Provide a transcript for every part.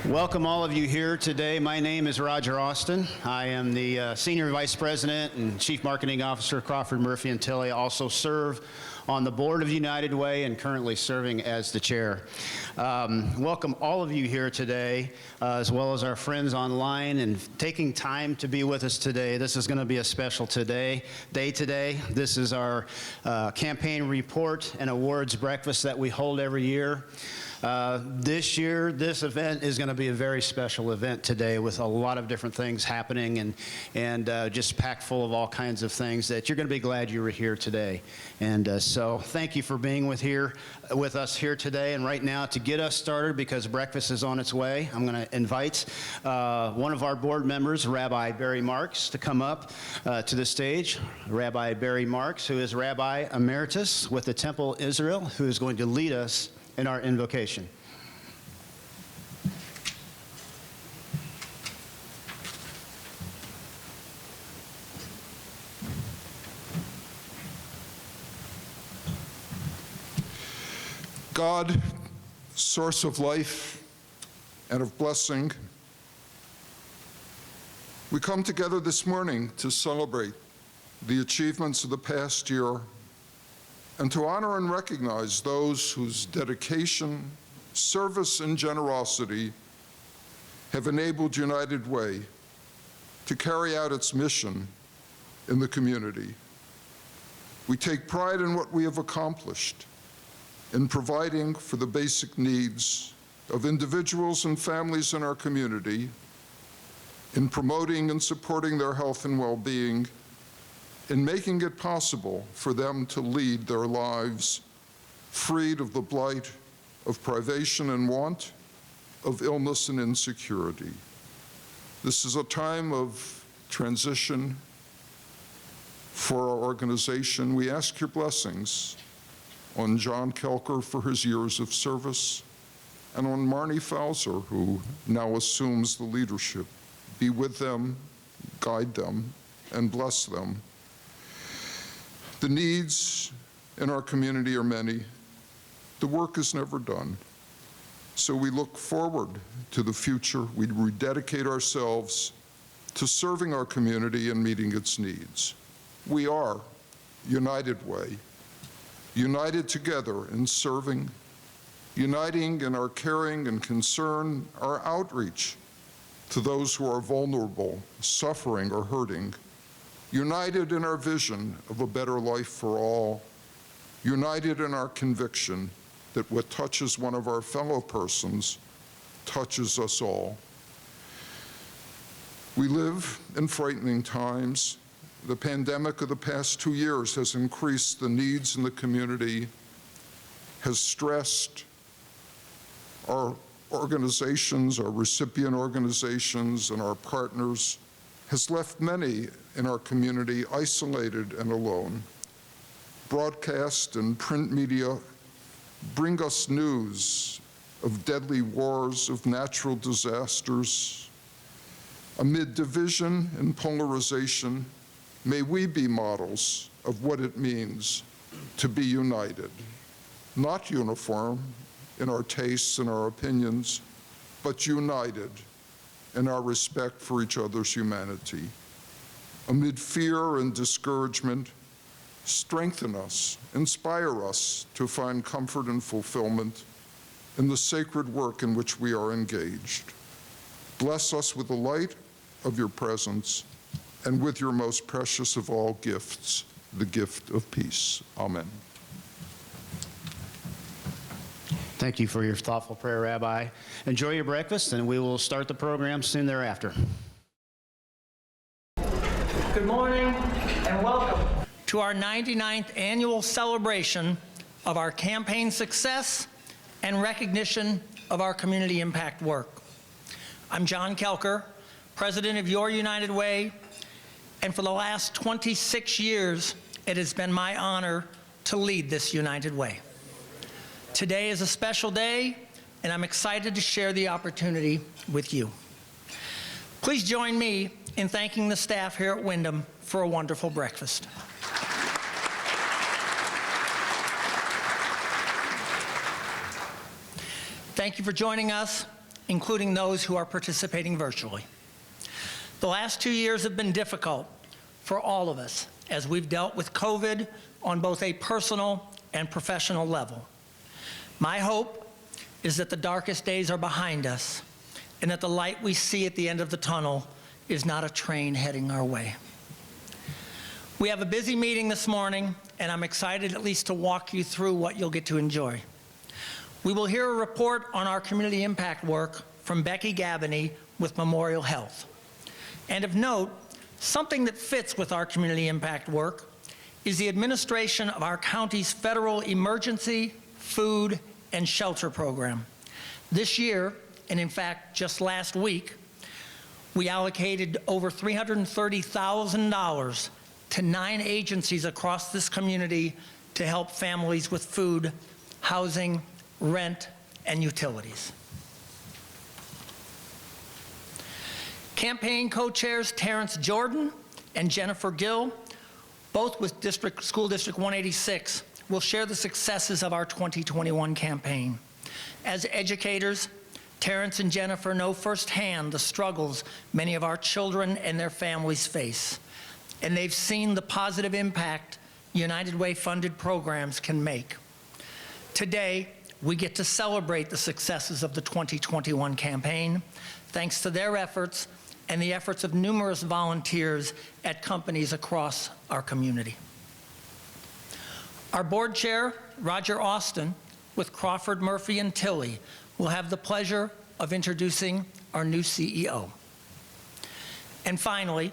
Welcome all of you here today. My name is Roger Austin. I am the Senior Vice President and Chief Marketing Officer of Crawford Murphy & Tilley. I also serve on the board of United Way and currently serving as the chair. Welcome all of you here today, as well as our friends online and taking time to be with us today. This is going to be a special day today. This is our campaign report and awards breakfast that we hold every year. This year, this event is going to be a very special event today with a lot of different things happening and just packed full of all kinds of things that you're going to be glad you were here today. And so thank you for being with us here today. And right now, to get us started, because breakfast is on its way, I'm going to invite one of our board members, Rabbi Barry Marks, to come up to the stage. Rabbi Barry Marks, who is Rabbi Emeritus with the Temple Israel, who is going to lead us in our invocation. God, source of life and of blessing, we come together this morning to celebrate the achievements of the past year and to honor and recognize those whose dedication, service, and generosity have enabled United Way to carry out its mission in the community. We take pride in what we have accomplished in providing for the basic needs of individuals and families in our community, in promoting and supporting their health and well-being, in making it possible for them to lead their lives freed of the blight of privation and want, of illness and insecurity. This is a time of transition for our organization. We ask your blessings on John Kelker for his years of service, and on Marnie Fauser, who now assumes the leadership. Be with them, guide them, and bless them. The needs in our community are many. The work is never done. So we look forward to the future. We rededicate ourselves to serving our community and meeting its needs. We are United Way, united together in serving, uniting in our caring and concern, our outreach to those who are vulnerable, suffering, or hurting, united in our vision of a better life for all, united in our conviction that what touches one of our fellow persons touches us all. We live in frightening times. The pandemic of the past 2 years has increased the needs in the community, has stressed our organizations, our recipient organizations, and our partners, has left many in our community isolated and alone. Broadcast and print media bring us news of deadly wars, of natural disasters. Amid division and polarization, may we be models of what it means to be united, not uniform in our tastes and our opinions, but united in our respect for each other's humanity. Amid fear and discouragement, strengthen us, inspire us to find comfort and fulfillment in the sacred work in which we are engaged. Bless us with the light of your presence and with your most precious of all gifts, the gift of peace. Amen. Thank you for your thoughtful prayer, Rabbi. Enjoy your breakfast, and we will start the program soon thereafter. Good morning and welcome to our 99th annual celebration of our campaign success and recognition of our community impact work. I'm John Kelker, president of Your United Way, and for the last 26 years, it has been my honor to lead this United Way. Today is a special day, and I'm excited to share the opportunity with you. Please join me in thanking the staff here at Wyndham for a wonderful breakfast. Thank you for joining us including those who are participating virtually. The last 2 years have been difficult for all of us as we've dealt with COVID on both a personal and professional level. My hope is that the darkest days are behind us and that the light we see at the end of the tunnel is not a train heading our way. We have a busy meeting this morning, and I'm excited at least to walk you through what you'll get to enjoy. We will hear a report on our community impact work from Becky Gabney with Memorial Health. And of note, something that fits with our community impact work is the administration of our county's federal emergency, food, and shelter program. This year, and in fact just last week, we allocated over $330,000 to 9 agencies across this community to help families with food, housing, rent, and utilities. Campaign co-chairs Terrence Jordan and Jennifer Gill, both with School District 186, will share the successes of our 2021 campaign. As educators, Terrence and Jennifer know firsthand the struggles many of our children and their families face, and they've seen the positive impact United Way-funded programs can make. Today, we get to celebrate the successes of the 2021 campaign, thanks to their efforts and the efforts of numerous volunteers at companies across our community. Our board chair, Roger Austin, with Crawford, Murphy, and Tilley, will have the pleasure of introducing our new CEO. And finally,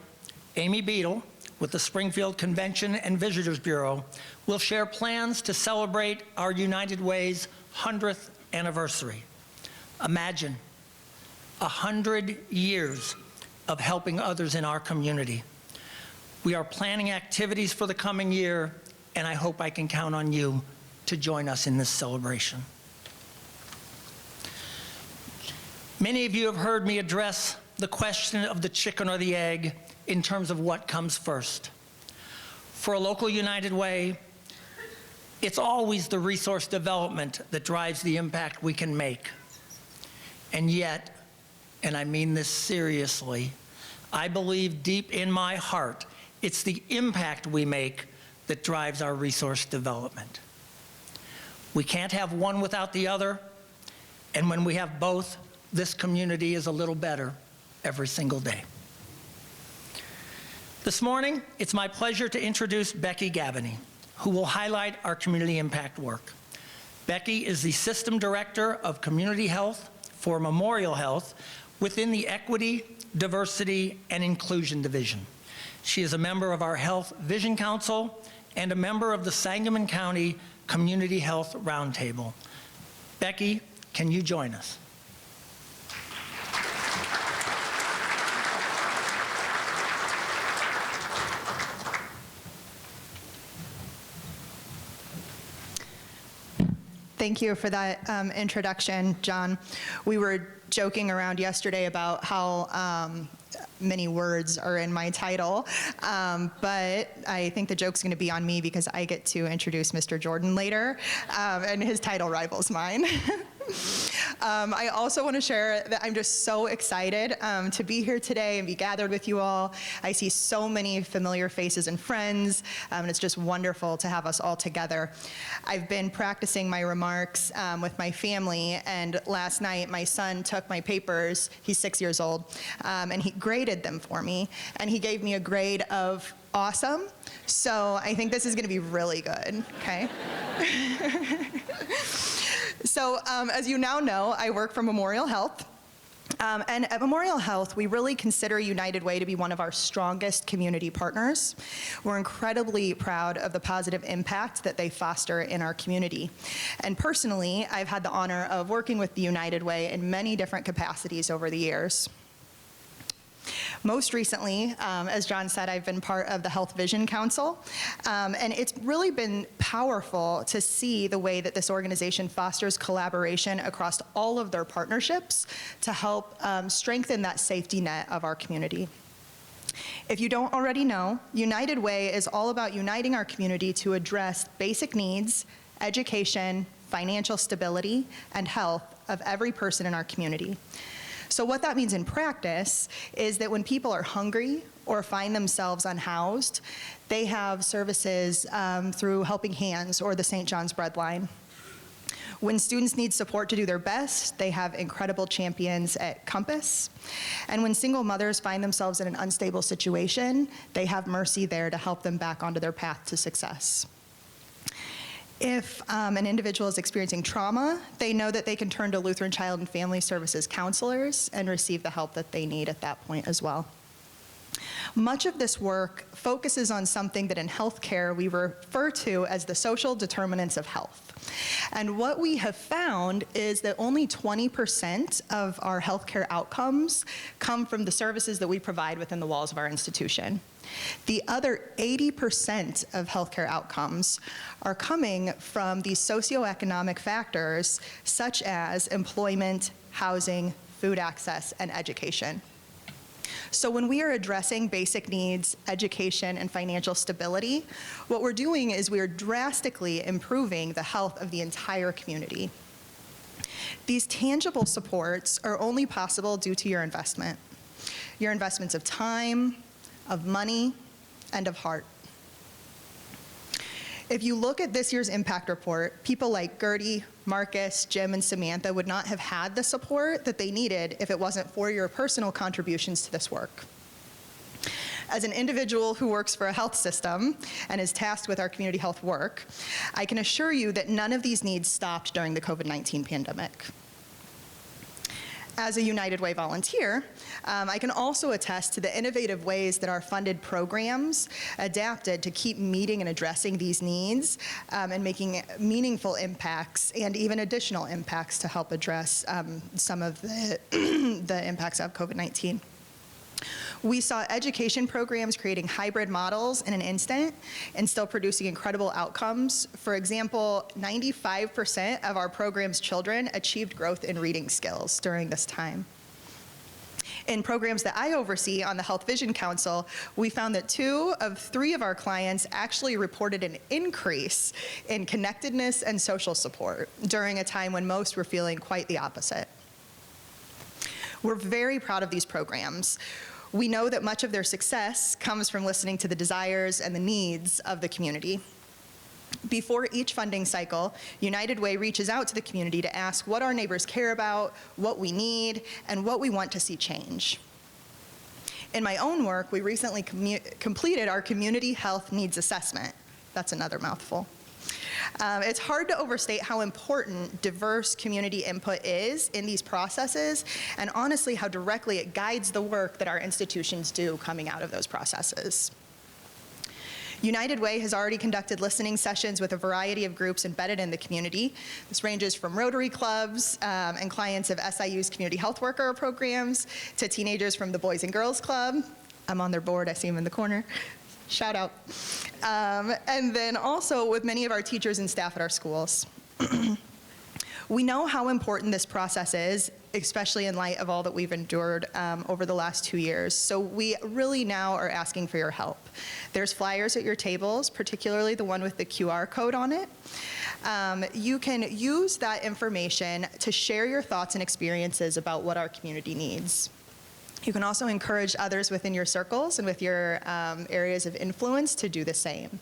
Amy Beadle, with the Springfield Convention and Visitors Bureau, will share plans to celebrate our United Way's 100th anniversary. Imagine 100 years of helping others in our community. We are planning activities for the coming year, and I hope I can count on you to join us in this celebration. Many of you have heard me address the question of the chicken or the egg in terms of what comes first. For a local United Way, it's always the resource development that drives the impact we can make. And yet, and I mean this seriously, I believe deep in my heart, it's the impact we make that drives our resource development. We can't have one without the other, and when we have both, this community is a little better every single day. This morning, it's my pleasure to introduce Becky Gabney, who will highlight our community impact work. Becky is the System Director of Community Health for Memorial Health within the Equity, Diversity, and Inclusion Division. She is a member of our Health Vision Council and a member of the Sangamon County Community Health Roundtable. Becky, can you join us? Thank you for that introduction, John. We were joking around yesterday about how many words are in my title, but I think the joke's going to be on me because I get to introduce Mr. Jordan later, and his title rivals mine. I also want to share that I'm just so excited to be here today and be gathered with you all. I see so many familiar faces and friends, and it's just wonderful to have us all together. I've been practicing my remarks with my family, and last night my son took my papers, he's 6 years old, and he graded them for me, and he gave me a grade of awesome. So I think this is going to be really good, okay? So as you now know, I work for Memorial Health. And at Memorial Health, we really consider United Way to be one of our strongest community partners. We're incredibly proud of the positive impact that they foster in our community. And personally, I've had the honor of working with the United Way in many different capacities over the years. Most recently, as John said, I've been part of the Health Vision Council, and it's really been powerful to see the way that this organization fosters collaboration across all of their partnerships to help strengthen that safety net of our community. If you don't already know, United Way is all about uniting our community to address basic needs, education, financial stability, and health of every person in our community. So what that means in practice is that when people are hungry or find themselves unhoused, they have services through Helping Hands or the St. John's Breadline. When students need support to do their best, they have incredible champions at Compass. And when single mothers find themselves in an unstable situation, they have Mercy there to help them back onto their path to success. If an individual is experiencing trauma, they know that they can turn to Lutheran Child and Family Services counselors and receive the help that they need at that point as well. Much of this work focuses on something that in healthcare we refer to as the social determinants of health. And what we have found is that only 20% of our healthcare outcomes come from the services that we provide within the walls of our institution. The other 80% of healthcare outcomes are coming from these socioeconomic factors such as employment, housing, food access, and education. So when we are addressing basic needs, education, and financial stability, what we're doing is we are drastically improving the health of the entire community. These tangible supports are only possible due to your investment. Your investments of time, of money, and of heart. If you look at this year's impact report, people like Gertie, Marcus, Jim, and Samantha would not have had the support that they needed if it wasn't for your personal contributions to this work. As an individual who works for a health system and is tasked with our community health work, I can assure you that none of these needs stopped during the COVID-19 pandemic. As a United Way volunteer, I can also attest to the innovative ways that our funded programs adapted to keep meeting and addressing these needs and making meaningful impacts and even additional impacts to help address some of the impacts of COVID-19. We saw education programs creating hybrid models in an instant and still producing incredible outcomes. For example, 95% of our program's children achieved growth in reading skills during this time. In programs that I oversee on the Health Vision Council, we found that 2 of 3 of our clients actually reported an increase in connectedness and social support during a time when most were feeling quite the opposite. We're very proud of these programs. We know that much of their success comes from listening to the desires and the needs of the community. Before each funding cycle, United Way reaches out to the community to ask what our neighbors care about, what we need, and what we want to see change. In my own work, we recently completed our community health needs assessment. That's another mouthful. It's hard to overstate how important diverse community input is in these processes, and honestly, how directly it guides the work that our institutions do coming out of those processes. United Way has already conducted listening sessions with a variety of groups embedded in the community. This ranges from Rotary clubs and clients of SIU's community health worker programs to teenagers from the Boys and Girls Club. I'm on their board, I see them in the corner. Shout out. And then also with many of our teachers and staff at our schools. We know how important this process is, especially in light of all that we've endured over the last 2 years. So we really now are asking for your help. There's flyers at your tables, particularly the one with the QR code on it. You can use that information to share your thoughts and experiences about what our community needs. You can also encourage others within your circles and with your areas of influence to do the same.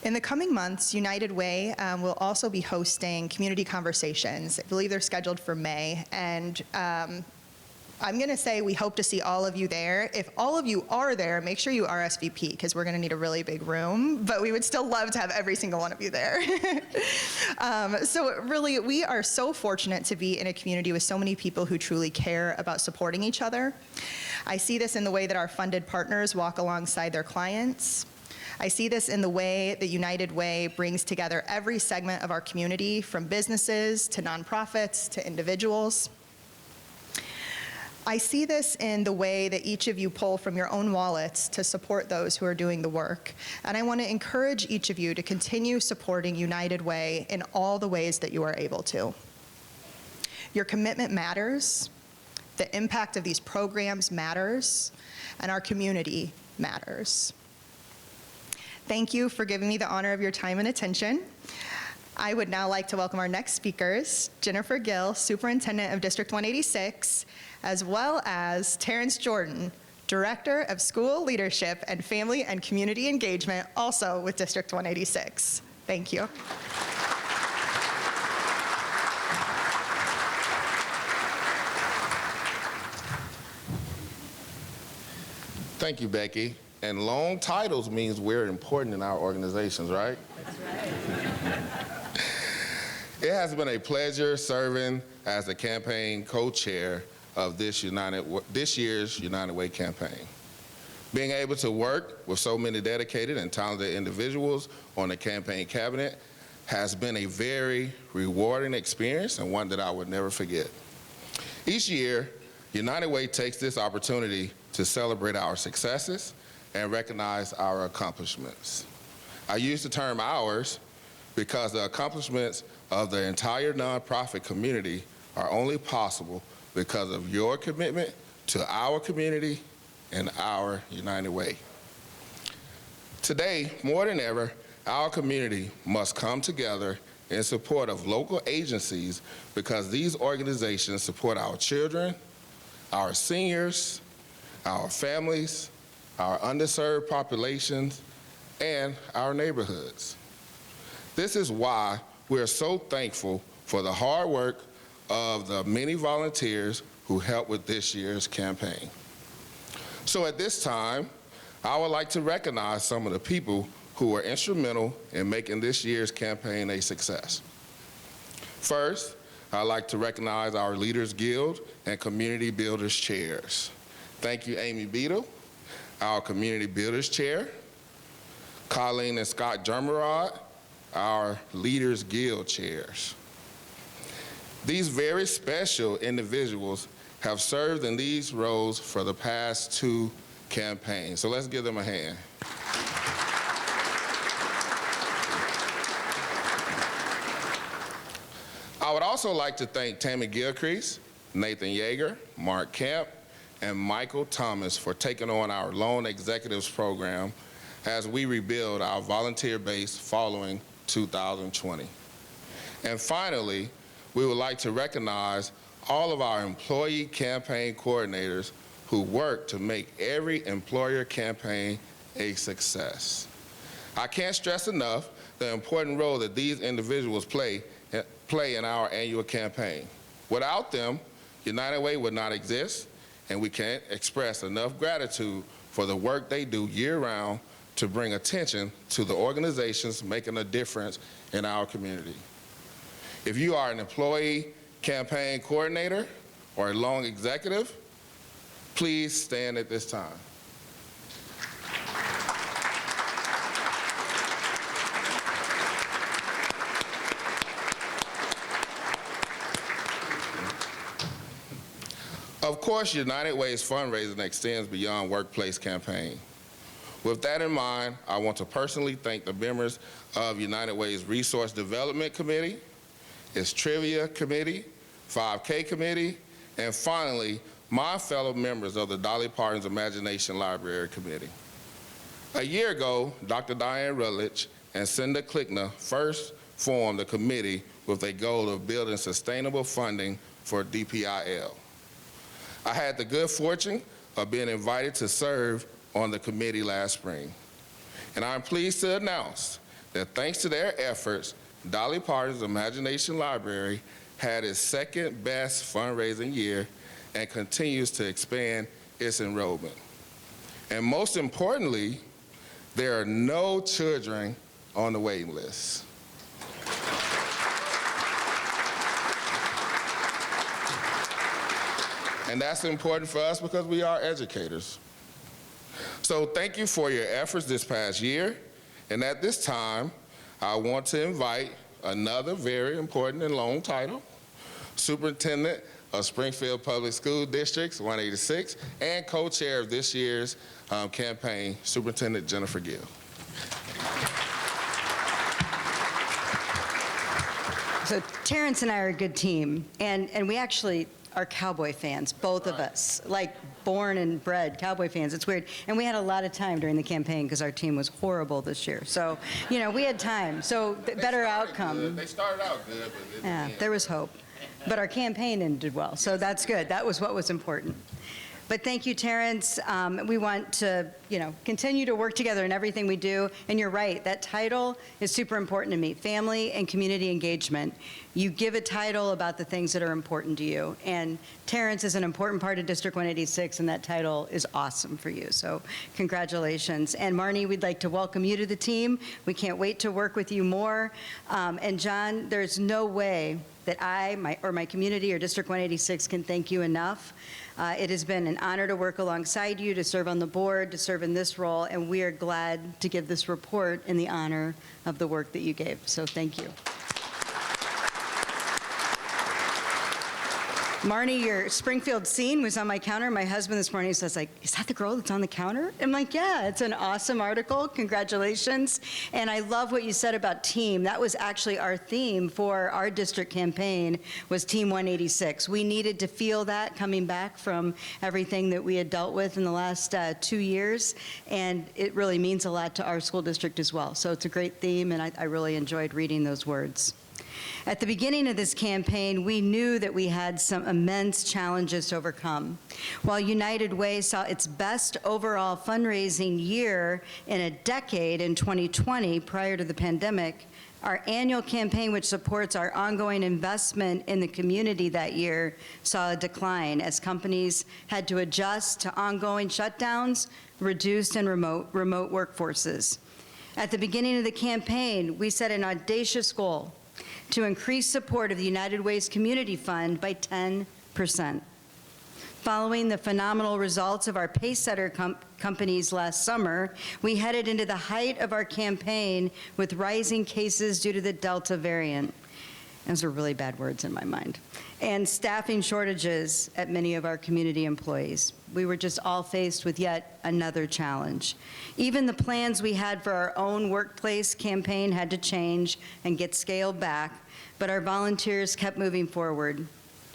In the coming months, United Way will also be hosting community conversations. I believe they're scheduled for May, and I'm going to say we hope to see all of you there. If all of you are there, make sure you RSVP, because we're going to need a really big room, but we would still love to have every single one of you there. So really, we are so fortunate to be in a community with so many people who truly care about supporting each other. I see this in the way that our funded partners walk alongside their clients. I see this in the way that United Way brings together every segment of our community, from businesses to nonprofits to individuals. I see this in the way that each of you pull from your own wallets to support those who are doing the work. And I want to encourage each of you to continue supporting United Way in all the ways that you are able to. Your commitment matters, the impact of these programs matters, and our community matters. Thank you for giving me the honor of your time and attention. I would now like to welcome our next speakers, Jennifer Gill, Superintendent of District 186, as well as Terrence Jordan, Director of School Leadership and Family and Community Engagement, also with District 186. Thank you. Thank you, Becky. And long titles means we're important in our organizations, right? That's right. It has been a pleasure serving as the campaign co-chair of this year's United Way campaign. Being able to work with so many dedicated and talented individuals on the campaign cabinet has been a very rewarding experience and one that I would never forget. Each year, United Way takes this opportunity to celebrate our successes and recognize our accomplishments. I use the term ours because the accomplishments of the entire nonprofit community are only possible because of your commitment to our community and our United Way. Today, more than ever, our community must come together in support of local agencies because these organizations support our children, our seniors, our families, our underserved populations, and our neighborhoods. This is why we're so thankful for the hard work of the many volunteers who helped with this year's campaign. So at this time, I would like to recognize some of the people who were instrumental in making this year's campaign a success. First, I'd like to recognize our Leaders Guild and Community Builders Chairs. Thank you, Amy Beadle, our Community Builders Chair, Colleen and Scott Germerod, our Leaders Guild Chairs. These very special individuals have served in these roles for the past 2 campaigns, so let's give them a hand. I would also like to thank Tammy Gilcrease, Nathan Yeager, Mark Camp, and Michael Thomas for taking on our Loan Executives program as we rebuild our volunteer base following 2020. And finally, we would like to recognize all of our employee campaign coordinators who work to make every employer campaign a success. I can't stress enough the important role that these individuals play in our annual campaign. Without them, United Way would not exist, and we can't express enough gratitude for the work they do year-round to bring attention to the organizations making a difference in our community. If you are an employee campaign coordinator or a loan executive, please stand at this time. Of course, United Way's fundraising extends beyond workplace campaign. With that in mind, I want to personally thank the members of United Way's Resource Development Committee, its Trivia Committee, 5K Committee, and finally, my fellow members of the Dolly Parton's Imagination Library Committee. A year ago, Dr. Diane Rutledge and Cinda Klickner first formed the committee with a goal of building sustainable funding for DPIL. I had the good fortune of being invited to serve on the committee last spring. And I'm pleased to announce that thanks to their efforts, Dolly Parton's Imagination Library had its second best fundraising year and continues to expand its enrollment. And most importantly, there are no children on the waiting list. And that's important for us because we are educators. So thank you for your efforts this past year. And at this time, I want to invite another very important and long title, Superintendent of Springfield Public School Districts 186 and co-chair of this year's campaign, Superintendent Jennifer Gill. So Terrence and I are a good team, and we actually are Cowboy fans, both of us, like born and bred Cowboy fans. It's weird. And we had a lot of time during the campaign because our team was horrible this year. So, you know, we had time. So better outcome. They started out good, but Yeah, there was hope. But our campaign ended well, so that's good. That was what was important. But thank you, Terrence. We want to, you know, continue to work together in everything we do. And you're right, that title is super important to me, family and community engagement. You give a title about the things that are important to you. And Terrence is an important part of District 186, and that title is awesome for you. So congratulations. And Marnie, we'd like to welcome you to the team. We can't wait to work with you more. And John, there's no way that my community or District 186 can thank you enough. It has been an honor to work alongside you, to serve on the board, to serve in this role, and we are glad to give this report in the honor of the work that you gave. So thank you. Marnie, your Springfield scene was on my counter. My husband this morning says, like, is that the girl that's on the counter? I'm like, yeah, it's an awesome article. Congratulations. And I love what you said about team. That was actually our theme for our district campaign, was Team 186. We needed to feel that coming back from everything that we had dealt with in the last 2 years. And it really means a lot to our school district as well. So it's a great theme, and I really enjoyed reading those words. At the beginning of this campaign, we knew that we had some immense challenges to overcome. While United Way saw its best overall fundraising year in a decade in 2020, prior to the pandemic, our annual campaign, which supports our ongoing investment in the community that year, saw a decline as companies had to adjust to ongoing shutdowns, reduced and remote workforces. At the beginning of the campaign, we set an audacious goal to increase support of the United Way's Community Fund by 10%. Following the phenomenal results of our Pacesetter companies last summer, we headed into the height of our campaign with rising cases due to the Delta variant. Those are really bad words in my mind. And staffing shortages at many of our community employees. We were just all faced with yet another challenge. Even the plans we had for our own workplace campaign had to change and get scaled back, but our volunteers kept moving forward.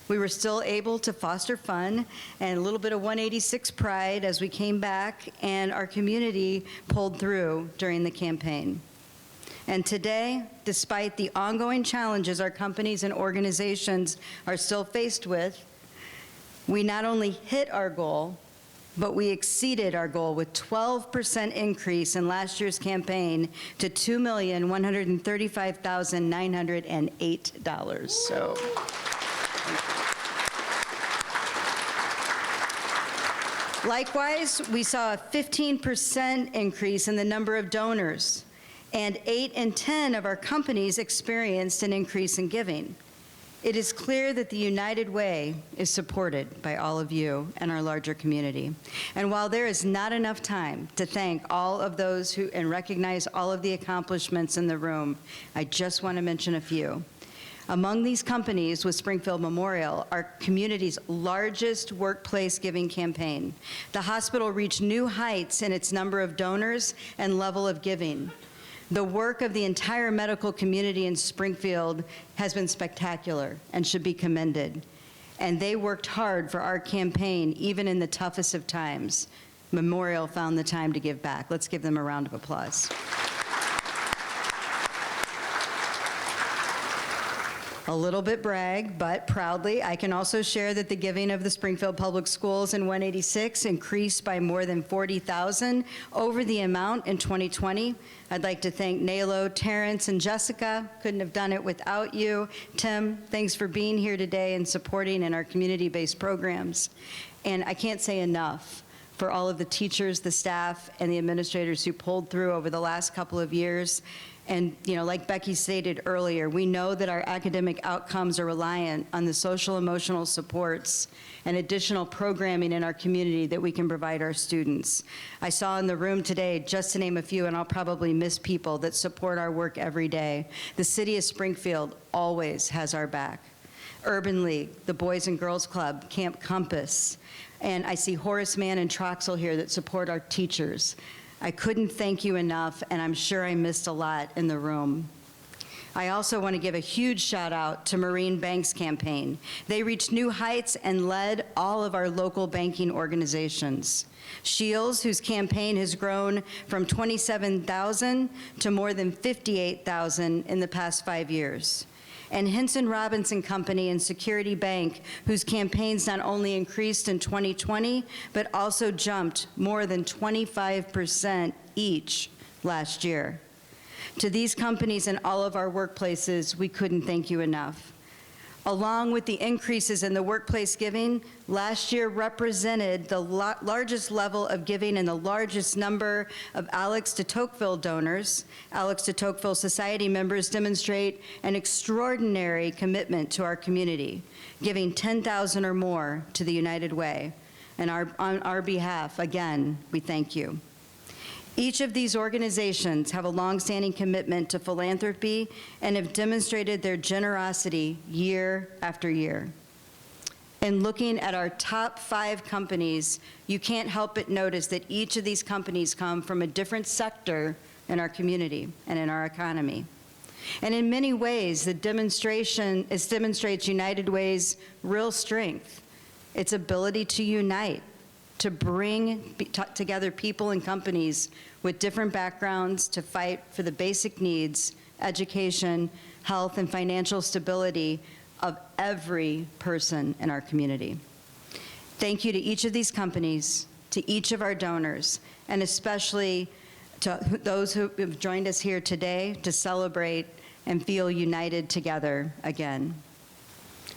We were still able to foster fun and a little bit of 186 pride as we came back, and our community pulled through during the campaign. And today, despite the ongoing challenges our companies and organizations are still faced with, we not only hit our goal, but we exceeded our goal with 12% increase in last year's campaign to $2,135,908. So. Likewise, we saw a 15% increase in the number of donors, and 8 in 10 of our companies experienced an increase in giving. It is clear that the United Way is supported by all of you and our larger community. And while there is not enough time to thank all of those who and recognize all of the accomplishments in the room, I just want to mention a few. Among these companies was Springfield Memorial, our community's largest workplace giving campaign. The hospital reached new heights in its number of donors and level of giving. The work of the entire medical community in Springfield has been spectacular and should be commended. And they worked hard for our campaign, even in the toughest of times. Memorial found the time to give back. Let's give them a round of applause. A little bit brag, but proudly, I can also share that the giving of the Springfield Public Schools in 186 increased by more than $40,000 over the amount in 2020. I'd like to thank Nalo, Terrence, and Jessica. Couldn't have done it without you. Tim, thanks for being here today and supporting in our community-based programs. And I can't say enough for all of the teachers, the staff, and the administrators who pulled through over the last couple of years. And, you know, like Becky stated earlier, we know that our academic outcomes are reliant on the social emotional supports and additional programming in our community that we can provide our students. I saw in the room today, just to name a few, and I'll probably miss people, that support our work every day. The City of Springfield always has our back. Urban League, the Boys and Girls Club, Camp Compass, and I see Horace Mann and Troxel here that support our teachers. I couldn't thank you enough, and I'm sure I missed a lot in the room. I also want to give a huge shout out to Marine Bank's campaign. They reached new heights and led all of our local banking organizations. Shields, whose campaign has grown from 27,000 to more than 58,000 in the past 5 years. And Hinson Robinson Company and Security Bank, whose campaigns not only increased in 2020, but also jumped more than 25% each last year. To these companies and all of our workplaces, we couldn't thank you enough. Along with the increases in the workplace giving, last year represented the largest level of giving and the largest number of Alex de Tocqueville donors. Alex de Tocqueville Society members demonstrate an extraordinary commitment to our community, giving $10,000 or more to the United Way. And on our behalf, again, we thank you. Each of these organizations have a longstanding commitment to philanthropy and have demonstrated their generosity year after year. In looking at our top 5 companies, you can't help but notice that each of these companies come from a different sector in our community and in our economy. And in many ways, it demonstrates United Way's real strength, its ability to unite, to bring together people and companies with different backgrounds to fight for the basic needs, education, health, and financial stability of every person in our community. Thank you to each of these companies, to each of our donors, and especially to those who have joined us here today to celebrate and feel united together again.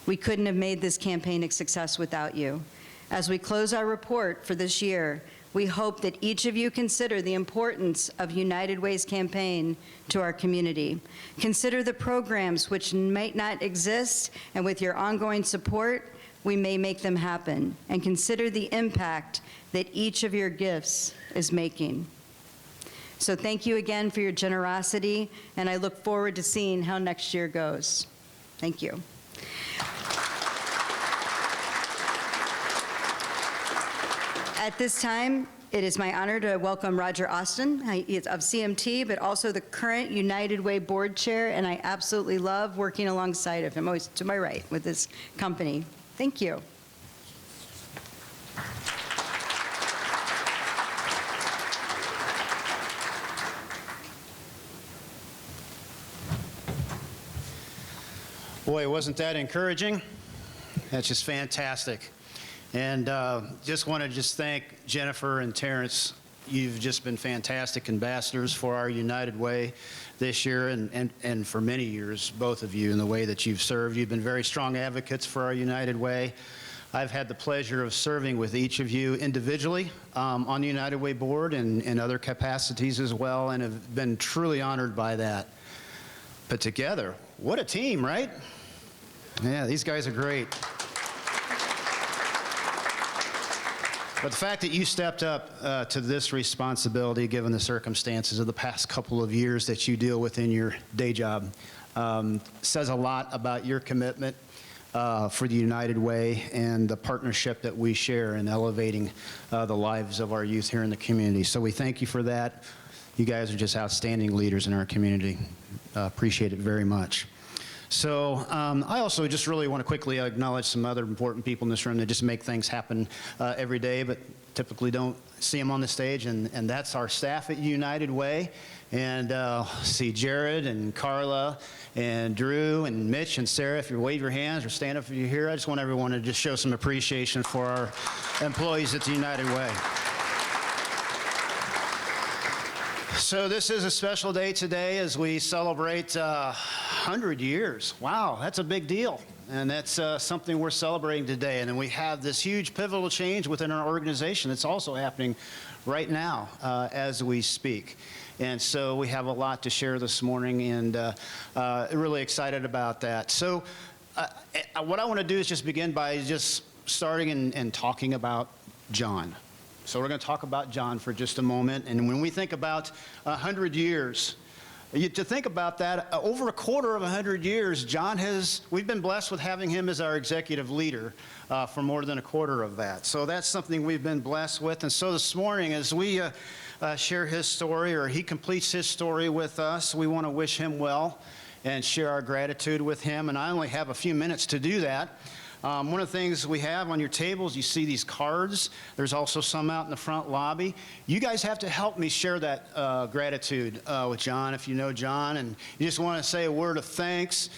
We couldn't have made this campaign a success without you. As we close our report for this year, we hope that each of you consider the importance of United Way's campaign to our community. Consider the programs which might not exist, and with your ongoing support, we may make them happen. And consider the impact that each of your gifts is making. So thank you again for your generosity, and I look forward to seeing how next year goes. Thank you. At this time, it is my honor to welcome Roger Austin. He is of CMT, but also the current United Way board chair, and I absolutely love working alongside of him, always to my right with this company. Thank you. Boy, wasn't that encouraging? That's just fantastic. And just want to thank Jennifer and Terrence. You've just been fantastic ambassadors for our United Way this year and for many years, both of you, in the way that you've served. You've been very strong advocates for our United Way. I've had the pleasure of serving with each of you individually on the United Way board and in other capacities as well, and have been truly honored by that. But together, what a team, right? Yeah, these guys are great. But the fact that you stepped up to this responsibility, given the circumstances of the past couple of years that you deal with in your day job, says a lot about your commitment for the United Way and the partnership that we share in elevating the lives of our youth here in the community. So we thank you for that. You guys are just outstanding leaders in our community. Appreciate it very much. So I also just really want to quickly acknowledge some other important people in this room that just make things happen every day, but typically don't see them on the stage, and that's our staff at United Way. And see Jared and Carla and Drew and Mitch and Sarah, if you wave your hands or stand up if you're here. I just want everyone to just show some appreciation for our employees at the United Way. So this is a special day today as we celebrate 100 years. Wow, that's a big deal. And that's something we're celebrating today. And then we have this huge pivotal change within our organization that's also happening right now as we speak. And so we have a lot to share this morning, and really excited about that. So what I want to do is just begin by just starting and talking about John. So we're going to talk about John for just a moment. And when we think about 100 years, to think about that, over a quarter of 100 years, we've been blessed with having him as our executive leader for more than a quarter of that. So that's something we've been blessed with. And so this morning, as we share his story, or he completes his story with us, we want to wish him well and share our gratitude with him. And I only have a few minutes to do that. One of the things we have on your tables, you see these cards. There's also some out in the front lobby. You guys have to help me share that gratitude with John if you know John, and you just want to say a word of thanks,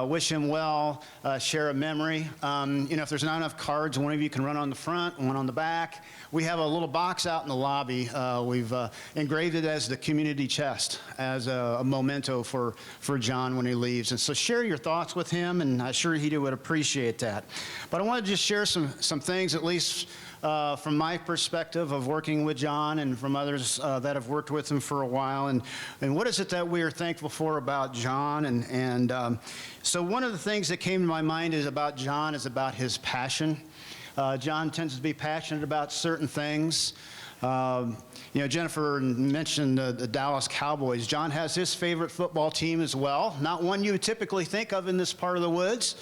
wish him well, share a memory. If there's not enough cards, one of you can run on the front, one on the back. We have a little box out in the lobby. We've engraved it as the community chest, as a memento for John when he leaves. And so share your thoughts with him, and I'm sure he would appreciate that. But I want to just share some things, at least from my perspective of working with John and from others that have worked with him for a while. And what is it that we are thankful for about John? So one of the things that came to my mind is about John is about his passion. John tends to be passionate about certain things. Jennifer mentioned the Dallas Cowboys. John has his favorite football team as well. Not one you would typically think of in this part of the woods,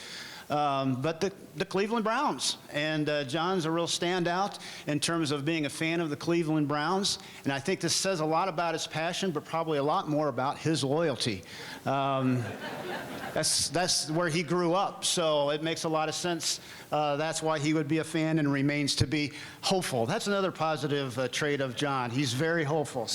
but the Cleveland Browns. And John's a real standout in terms of being a fan of the Cleveland Browns. And I think this says a lot about his passion, but probably a lot more about his loyalty. That's where he grew up, so it makes a lot of sense. That's why he would be a fan and remains to be hopeful. That's another positive trait of John. He's very hopeful.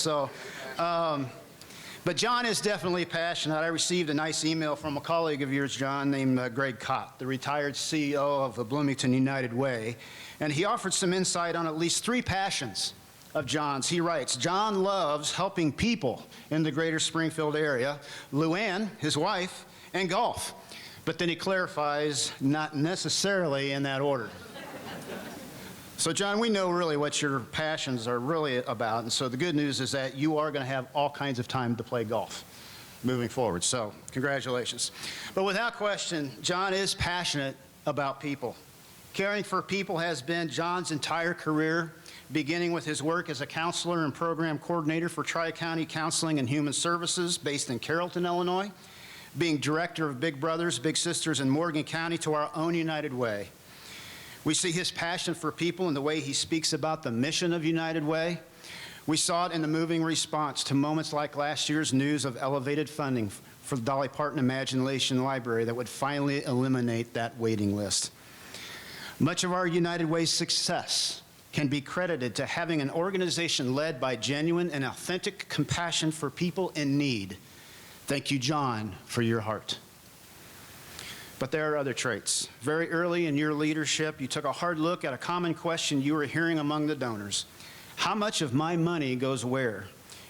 But John is definitely passionate. I received a nice email from a colleague of yours, John, named Greg Cott, the retired CEO of the Bloomington United Way, and he offered some insight on at least 3 passions of John's. He writes, John loves helping people in the greater Springfield area, Luann, his wife, and golf. But then he clarifies, not necessarily in that order. So, John, we know really what your passions are really about, and so the good news is that you are going to have all kinds of time to play golf moving forward, so congratulations. But without question, John is passionate about people. Caring for people has been John's entire career, beginning with his work as a counselor and program coordinator for Tri-County Counseling and Human Services based in Carrollton, Illinois, being director of Big Brothers, Big Sisters in Morgan County to our own United Way. We see his passion for people in the way he speaks about the mission of United Way. We saw it in the moving response to moments like last year's news of elevated funding for the Dolly Parton Imagination Library that would finally eliminate that waiting list. Much of our United Way's success can be credited to having an organization led by genuine and authentic compassion for people in need. Thank you, John, for your heart. But there are other traits. Very early in your leadership, you took a hard look at a common question you were hearing among the donors. How much of my money goes where?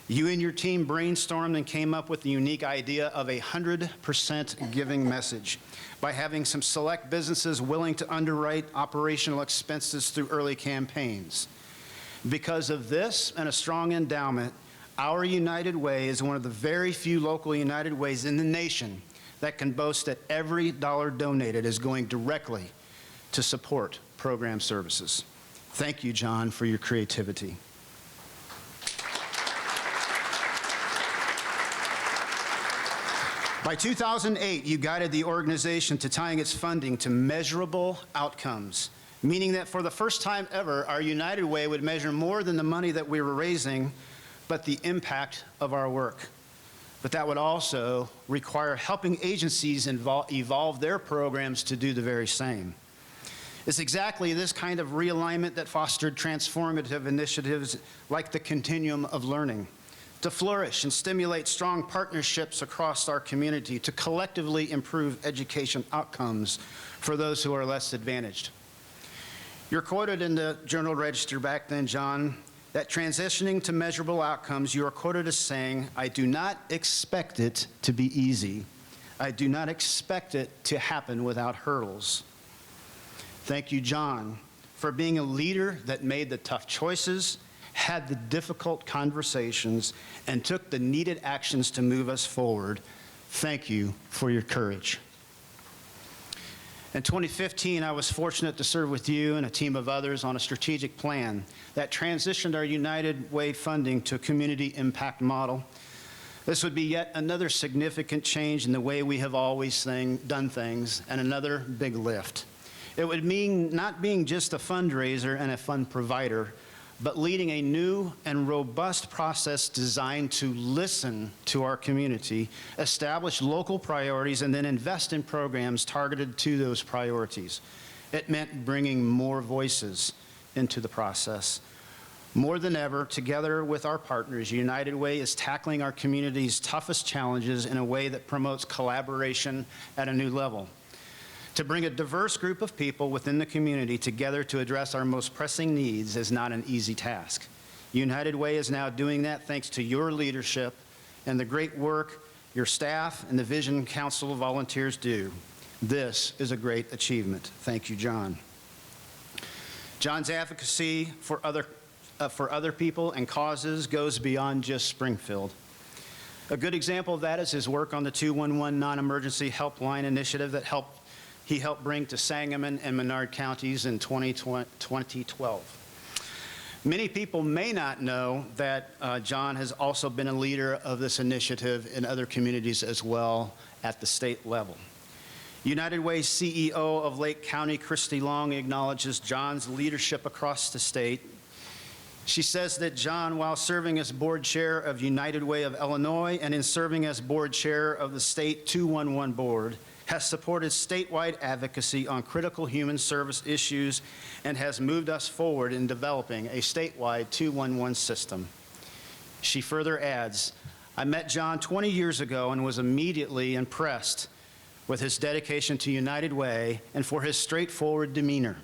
You and your team brainstormed and came up with the unique idea of a 100% giving message by having some select businesses willing to underwrite operational expenses through early campaigns. Because of this and a strong endowment, our United Way is one of the very few local United Ways in the nation that can boast that every dollar donated is going directly to support program services. Thank you, John, for your creativity. By 2008, you guided the organization to tying its funding to measurable outcomes, meaning that for the first time ever, our United Way would measure more than the money that we were raising, but the impact of our work. But that would also require helping agencies evolve their programs to do the very same. It's exactly this kind of realignment that fostered transformative initiatives like the Continuum of Learning, to flourish and stimulate strong partnerships across our community to collectively improve education outcomes for those who are less advantaged. You're quoted in the Journal Register back then, John, that transitioning to measurable outcomes, you are quoted as saying, I do not expect it to be easy. I do not expect it to happen without hurdles. Thank you, John, for being a leader that made the tough choices, had the difficult conversations, and took the needed actions to move us forward. Thank you for your courage. In 2015, I was fortunate to serve with you and a team of others on a strategic plan that transitioned our United Way funding to a community impact model. This would be yet another significant change in the way we have always done things, and another big lift. It would mean not being just a fundraiser and a fund provider, but leading a new and robust process designed to listen to our community, establish local priorities, and then invest in programs targeted to those priorities. It meant bringing more voices into the process. More than ever, together with our partners, United Way is tackling our community's toughest challenges in a way that promotes collaboration at a new level. To bring a diverse group of people within the community together to address our most pressing needs is not an easy task. United Way is now doing that thanks to your leadership and the great work your staff and the Vision Council volunteers do. This is a great achievement. Thank you, John. John's advocacy for other people and causes goes beyond just Springfield. A good example of that is his work on the 211 non-emergency helpline initiative that he helped bring to Sangamon and Menard counties in 2012. Many people may not know that John has also been a leader of this initiative in other communities as well at the state level. United Way CEO of Lake County, Christy Long, acknowledges John's leadership across the state. She says that John, while serving as board chair of United Way of Illinois and in serving as board chair of the state 211 board, has supported statewide advocacy on critical human service issues and has moved us forward in developing a statewide 211 system. She further adds, I met John 20 years ago and was immediately impressed with his dedication to United Way and for his straightforward demeanor.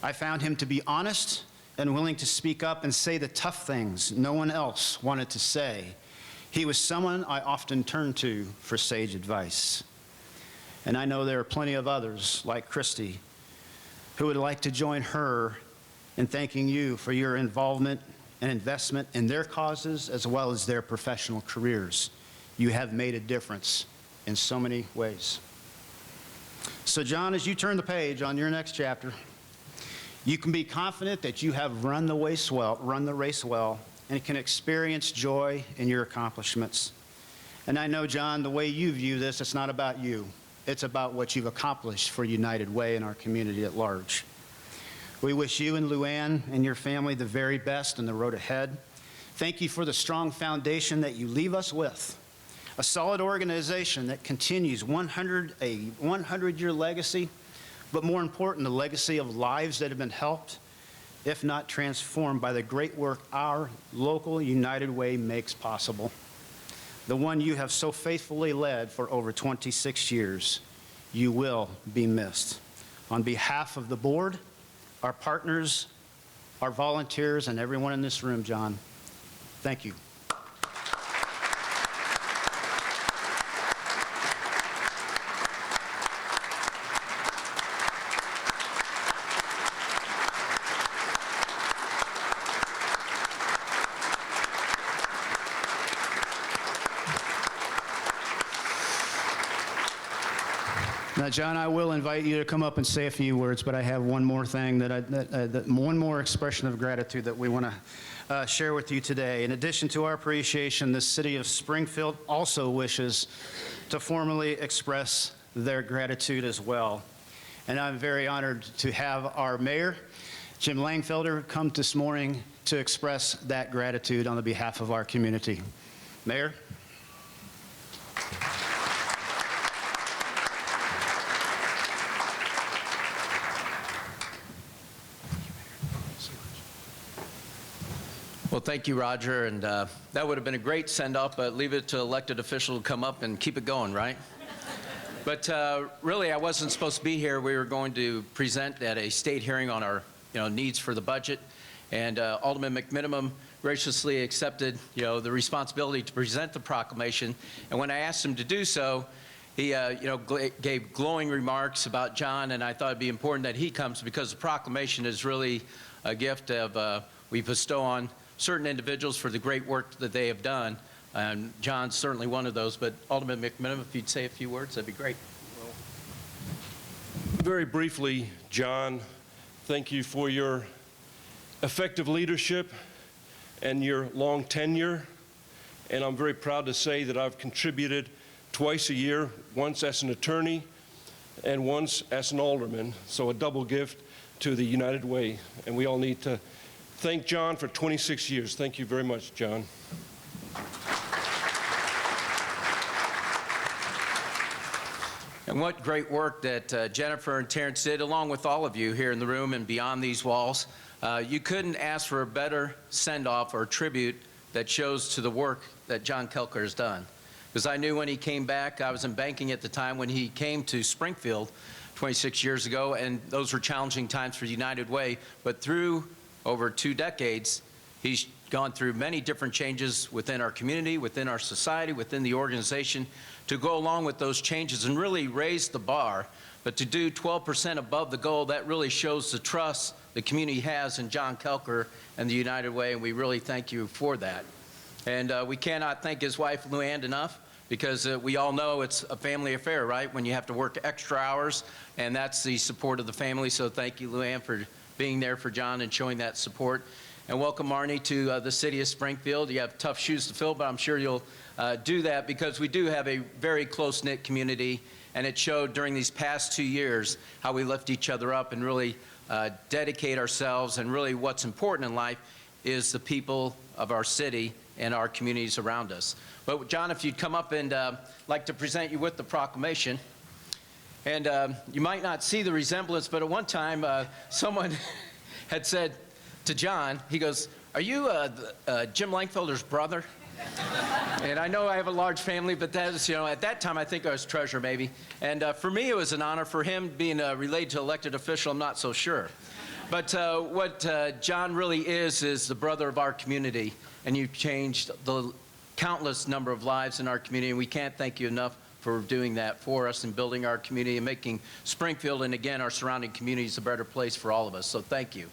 I found him to be honest and willing to speak up and say the tough things no one else wanted to say. He was someone I often turned to for sage advice. And I know there are plenty of others like Christy who would like to join her in thanking you for your involvement and investment in their causes as well as their professional careers. You have made a difference in so many ways. So John, as you turn the page on your next chapter, you can be confident that you have run the race well, and can experience joy in your accomplishments. And I know, John, the way you view this, it's not about you. It's about what you've accomplished for United Way and our community at large. We wish you and Luann and your family the very best in the road ahead. Thank you for the strong foundation that you leave us with. A solid organization that continues a 100-year legacy, but more important, the legacy of lives that have been helped, if not transformed, by the great work our local United Way makes possible. The one you have so faithfully led for over 26 years. You will be missed. On behalf of the board, our partners, our volunteers, and everyone in this room, John, thank you. Now, John, I will invite you to come up and say a few words, but I have one more thing one more expression of gratitude that we want to share with you today. In addition to our appreciation, the city of Springfield also wishes to formally express their gratitude as well. And I'm very honored to have our mayor, Jim Langfelder, come this morning to express that gratitude on the behalf of our community. Mayor? Well, thank you, Roger, and that would have been a great send-off, but leave it to elected officials to come up and keep it going, right? But really, I wasn't supposed to be here. We were going to present at a state hearing on our needs for the budget, and Alderman McMinimum graciously accepted the responsibility to present the proclamation, and when I asked him to do so, he gave glowing remarks about John, and I thought it'd be important that he comes because the proclamation is really a gift of we bestow on certain individuals for the great work that they have done. And John's certainly one of those, but Alderman McMinimum, if you'd say a few words, that'd be great. Very briefly, John, thank you for your effective leadership and your long tenure. And I'm very proud to say that I've contributed twice a year, once as an attorney and once as an alderman. So a double gift to the United Way. And we all need to thank John for 26 years. Thank you very much, John. And what great work that Jennifer and Terrence did, along with all of you here in the room and beyond these walls. You couldn't ask for a better send-off or tribute that shows to the work that John Kelker has done. Because I knew when he came back, I was in banking at the time when he came to Springfield 26 years ago, and those were challenging times for United Way. But through over 2 decades, he's gone through many different changes within our community, within our society, within the organization, to go along with those changes and really raise the bar. But to do 12% above the goal, that really shows the trust the community has in John Kelker and the United Way, and we really thank you for that. And we cannot thank his wife, Luann, enough, because we all know it's a family affair, right, when you have to work extra hours, and that's the support of the family. So thank you, Luann, for being there for John and showing that support. And welcome, Marnie, to the city of Springfield. You have tough shoes to fill, but I'm sure you'll do that, because we do have a very close-knit community, and it showed during these past 2 years how we lift each other up and really dedicate ourselves. And really what's important in life is the people of our city and our communities around us. But John, if you'd come up, and like to present you with the proclamation. And you might not see the resemblance, but at one time someone had said to John, he goes, "Are you Jim Langfelder's brother?" And I know I have a large family, but that is, at that time I think I was treasurer maybe. And for me it was an honor. For him being related to elected official, I'm not so sure. But what John really is the brother of our community, and you've changed the countless number of lives in our community, and we can't thank you enough for doing that for us and building our community and making Springfield and, again, our surrounding communities a better place for all of us. So thank you.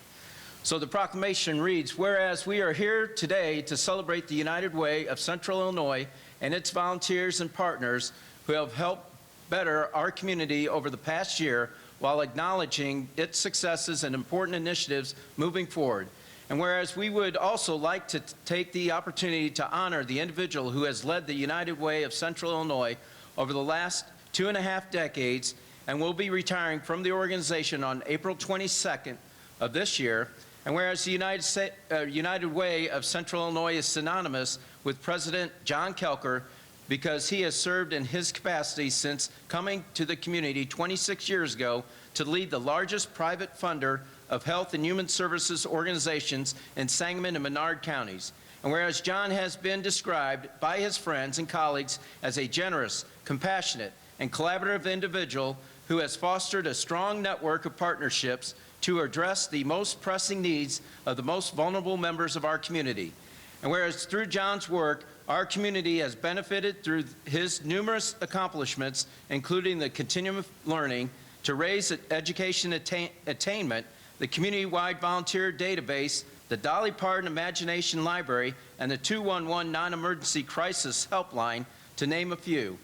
So the proclamation reads, whereas we are here today to celebrate the United Way of Central Illinois and its volunteers and partners who have helped better our community over the past year while acknowledging its successes and important initiatives moving forward. And whereas we would also like to take the opportunity to honor the individual who has led the United Way of Central Illinois over the last 2.5 decades and will be retiring from the organization on April 22nd of this year. And whereas the United Way of Central Illinois is synonymous with President John Kelker because he has served in his capacity since coming to the community 26 years ago to lead the largest private funder of health and human services organizations in Sangamon and Menard counties. And whereas John has been described by his friends and colleagues as a generous, compassionate, and collaborative individual who has fostered a strong network of partnerships to address the most pressing needs of the most vulnerable members of our community. And whereas through John's work, our community has benefited through his numerous accomplishments, including the continuum of learning to raise education attainment, the community-wide volunteer database, the Dolly Parton Imagination Library, and the 211 Non-Emergency Crisis Helpline, to name a few.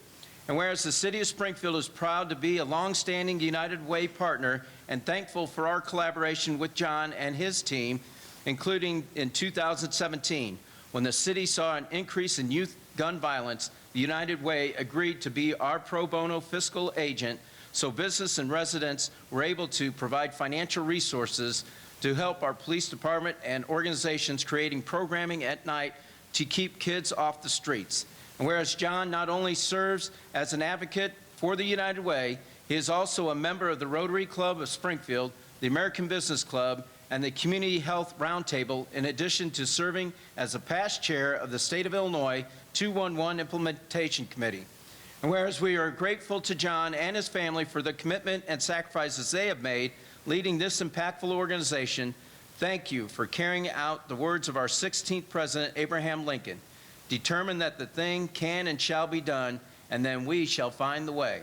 And whereas the City of Springfield is proud to be a long-standing United Way partner and thankful for our collaboration with John and his team, including in 2017, when the city saw an increase in youth gun violence, the United Way agreed to be our pro bono fiscal agent so business and residents were able to provide financial resources to help our police department and organizations creating programming at night to keep kids off the streets. And whereas John not only serves as an advocate for the United Way, he is also a member of the Rotary Club of Springfield, the American Business Club, and the Community Health Roundtable, in addition to serving as a past chair of the State of Illinois 211 Implementation Committee. And whereas we are grateful to John and his family for the commitment and sacrifices they have made leading this impactful organization, thank you for carrying out the words of our 16th President, Abraham Lincoln. Determine that the thing can and shall be done, and then we shall find the way.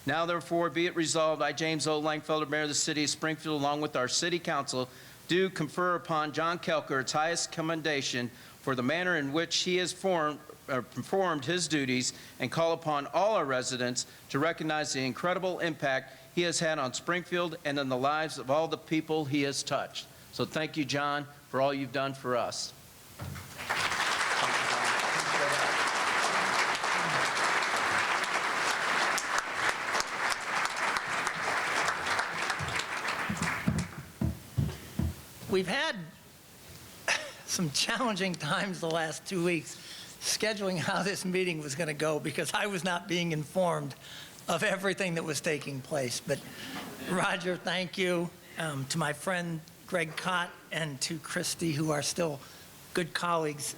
Now, therefore, be it resolved, I, James O. Langfelder, Mayor of the City of Springfield, along with our City Council, do confer upon John Kelker its highest commendation for the manner in which he has performed his duties, and call upon all our residents to recognize the incredible impact he has had on Springfield and in the lives of all the people he has touched. So thank you, John, for all you've done for us. We've had some challenging times the last 2 weeks scheduling how this meeting was going to go because I was not being informed of everything that was taking place. But Roger, thank you. To my friend Greg Cott and to Christy, who are still good colleagues.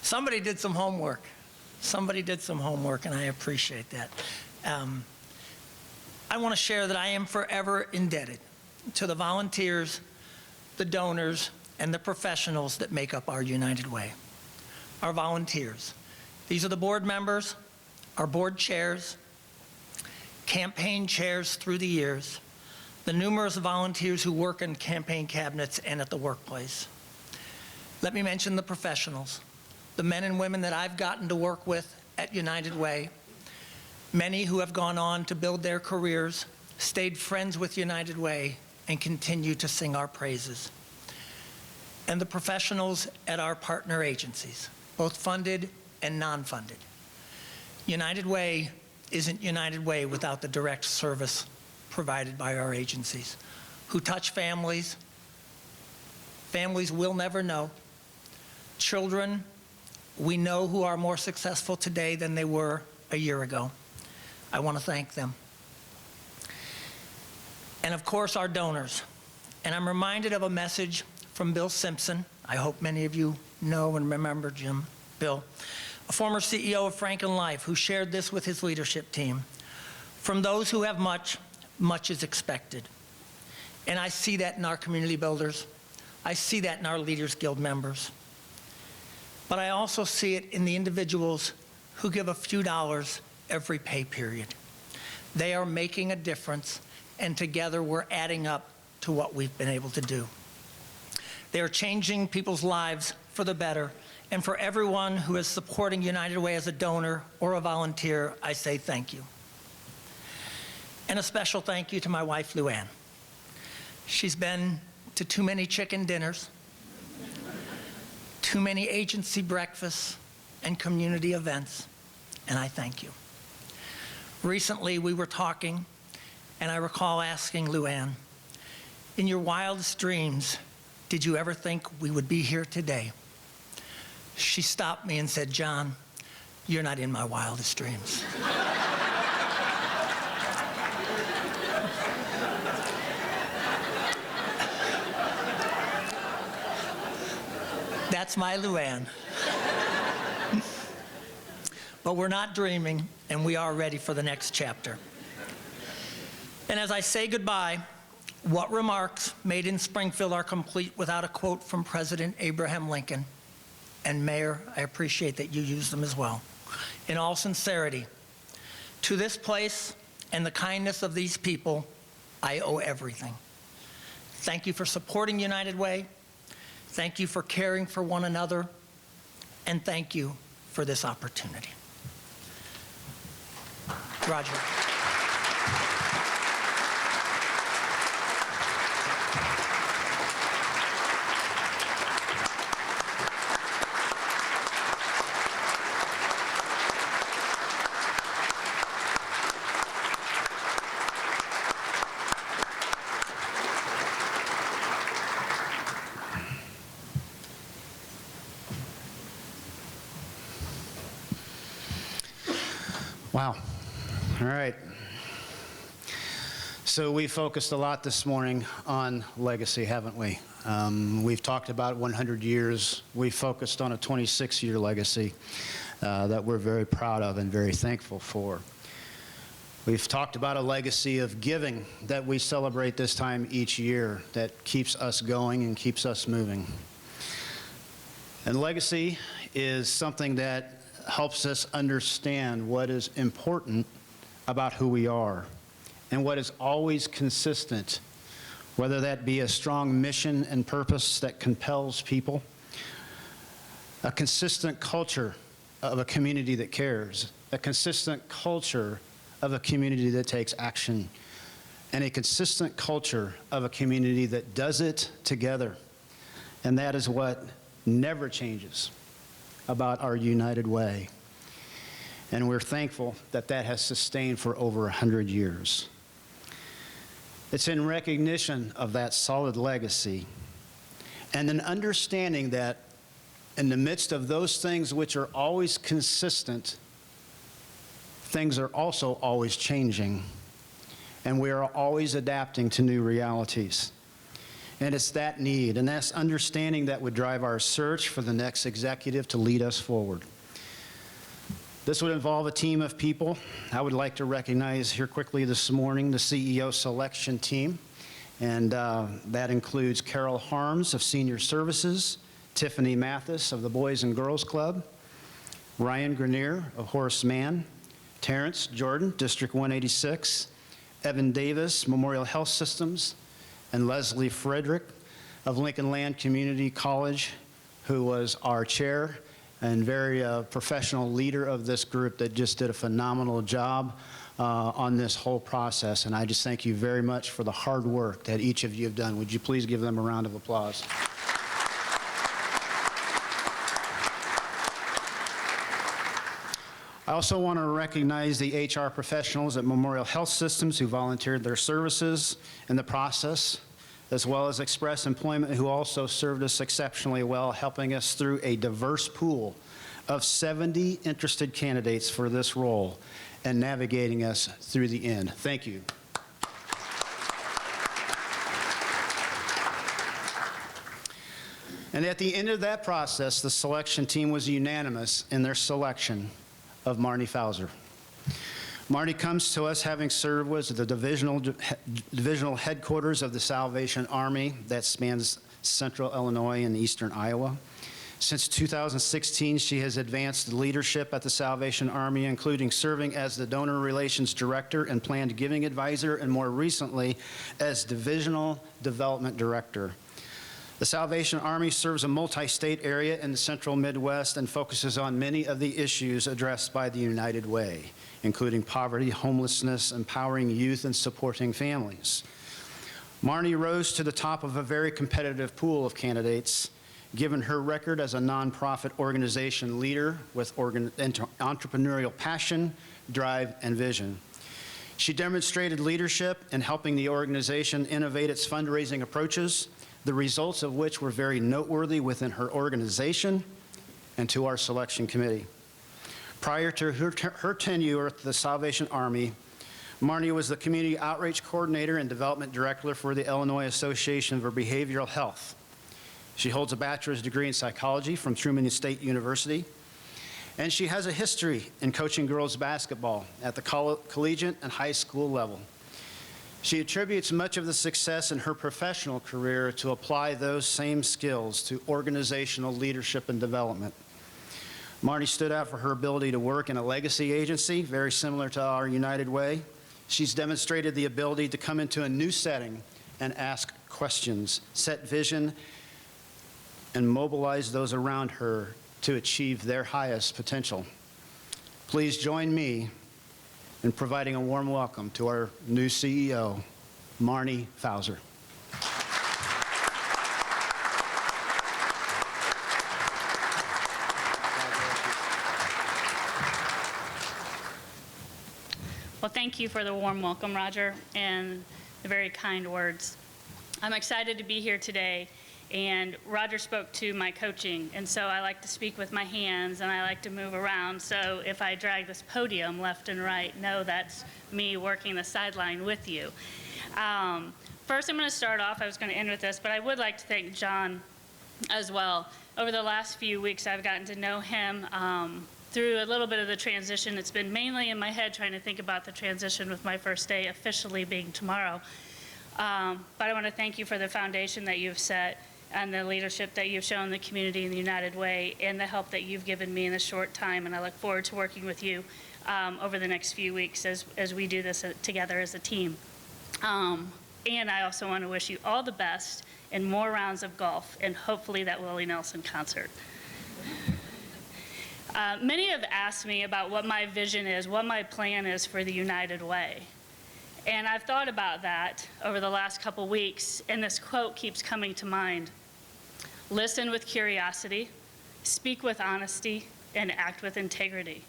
Somebody did some homework. Somebody did some homework, and I appreciate that. I want to share that I am forever indebted to the volunteers, the donors, and the professionals that make up our United Way. Our volunteers. These are the board members, our board chairs, campaign chairs through the years, the numerous volunteers who work in campaign cabinets and at the workplace. Let me mention the professionals, the men and women that I've gotten to work with at United Way, many who have gone on to build their careers, stayed friends with United Way, and continue to sing our praises. And the professionals at our partner agencies, both funded and non-funded. United Way isn't United Way without the direct service provided by our agencies, who touch families. Families we'll never know. Children we know who are more successful today than they were a year ago. I want to thank them. And of course, our donors. And I'm reminded of a message from Bill Simpson. I hope many of you know and remember Bill, a former CEO of Franken Life, who shared this with his leadership team. From those who have much, much is expected. And I see that in our community builders. I see that in our Leaders Guild members. But I also see it in the individuals who give a few dollars every pay period. They are making a difference, and together we're adding up to what we've been able to do. They are changing people's lives for the better, and for everyone who is supporting United Way as a donor or a volunteer, I say thank you. And a special thank you to my wife, Luann. She's been to too many chicken dinners, too many agency breakfasts, and community events, and I thank you. Recently, we were talking, and I recall asking Luann, in your wildest dreams, did you ever think we would be here today? She stopped me and said, John, you're not in my wildest dreams. That's my Luann. But we're not dreaming, and we are ready for the next chapter. And as I say goodbye, what remarks made in Springfield are complete without a quote from President Abraham Lincoln? And Mayor, I appreciate that you use them as well. In all sincerity, to this place and the kindness of these people, I owe everything. Thank you for supporting United Way. Thank you for caring for one another. And thank you for this opportunity. Roger. Wow. All right. So we focused a lot this morning on legacy, haven't we? We've talked about 100 years. We focused on a 26-year legacy that we're very proud of and very thankful for. We've talked about a legacy of giving that we celebrate this time each year that keeps us going and keeps us moving. And legacy is something that helps us understand what is important about who we are and what is always consistent, whether that be a strong mission and purpose that compels people, a consistent culture of a community that cares, a consistent culture of a community that takes action, and a consistent culture of a community that does it together. And that is what never changes about our United Way. And we're thankful that that has sustained for over 100 years. It's in recognition of that solid legacy and an understanding that in the midst of those things which are always consistent, things are also always changing, and we are always adapting to new realities. And it's that need and that understanding that would drive our search for the next executive to lead us forward. This would involve a team of people. I would like to recognize here quickly this morning the CEO selection team, and that includes Carol Harms of Senior Services, Tiffany Mathis of the Boys and Girls Club, Ryan Grenier of Horace Mann, Terrence Jordan, District 186, Evan Davis, Memorial Health Systems, and Leslie Frederick of Lincoln Land Community College, who was our chair and very professional leader of this group that just did a phenomenal job on this whole process. And I just thank you very much for the hard work that each of you have done. Would you please give them a round of applause? I also want to recognize the HR professionals at Memorial Health Systems who volunteered their services in the process, as well as Express Employment, who also served us exceptionally well, helping us through a diverse pool of 70 interested candidates for this role and navigating us through the end. Thank you. And at the end of that process, the selection team was unanimous in their selection of Marnie Fauser. Marnie comes to us having served as the divisional headquarters of the Salvation Army that spans central Illinois and eastern Iowa. Since 2016, she has advanced leadership at the Salvation Army, including serving as the Donor Relations Director and Planned Giving Advisor, and more recently as Divisional Development Director. The Salvation Army serves a multi-state area in the central Midwest and focuses on many of the issues addressed by the United Way, including poverty, homelessness, empowering youth, and supporting families. Marnie rose to the top of a very competitive pool of candidates, given her record as a nonprofit organization leader with entrepreneurial passion, drive, and vision. She demonstrated leadership in helping the organization innovate its fundraising approaches, the results of which were very noteworthy within her organization and to our selection committee. Prior to her tenure at the Salvation Army, Marnie was the Community Outreach Coordinator and Development Director for the Illinois Association for Behavioral Health. She holds a bachelor's degree in psychology from Truman State University, and she has a history in coaching girls basketball at the collegiate and high school level. She attributes much of the success in her professional career to apply those same skills to organizational leadership and development. Marnie stood out for her ability to work in a legacy agency, very similar to our United Way. She's demonstrated the ability to come into a new setting and ask questions, set vision, and mobilize those around her to achieve their highest potential. Please join me in providing a warm welcome to our new CEO, Marnie Fauser. Well, thank you for the warm welcome, Roger, and the very kind words. I'm excited to be here today, and Roger spoke to my coaching, and so I like to speak with my hands, and I like to move around, so if I drag this podium left and right, know that's me working the sideline with you. First, I'm going to start off, I was going to end with this, but I would like to thank John as well. Over the last few weeks, I've gotten to know him through a little bit of the transition. It's been mainly in my head trying to think about the transition with my first day officially being tomorrow. But I want to thank you for the foundation that you've set and the leadership that you've shown the community in the United Way and the help that you've given me in a short time. And I look forward to working with you over the next few weeks as we do this together as a team. And I also want to wish you all the best in more rounds of golf and hopefully that Willie Nelson concert. Many have asked me about what my vision is, what my plan is for the United Way. And I've thought about that over the last couple weeks, and this quote keeps coming to mind. Listen with curiosity, speak with honesty, and act with integrity.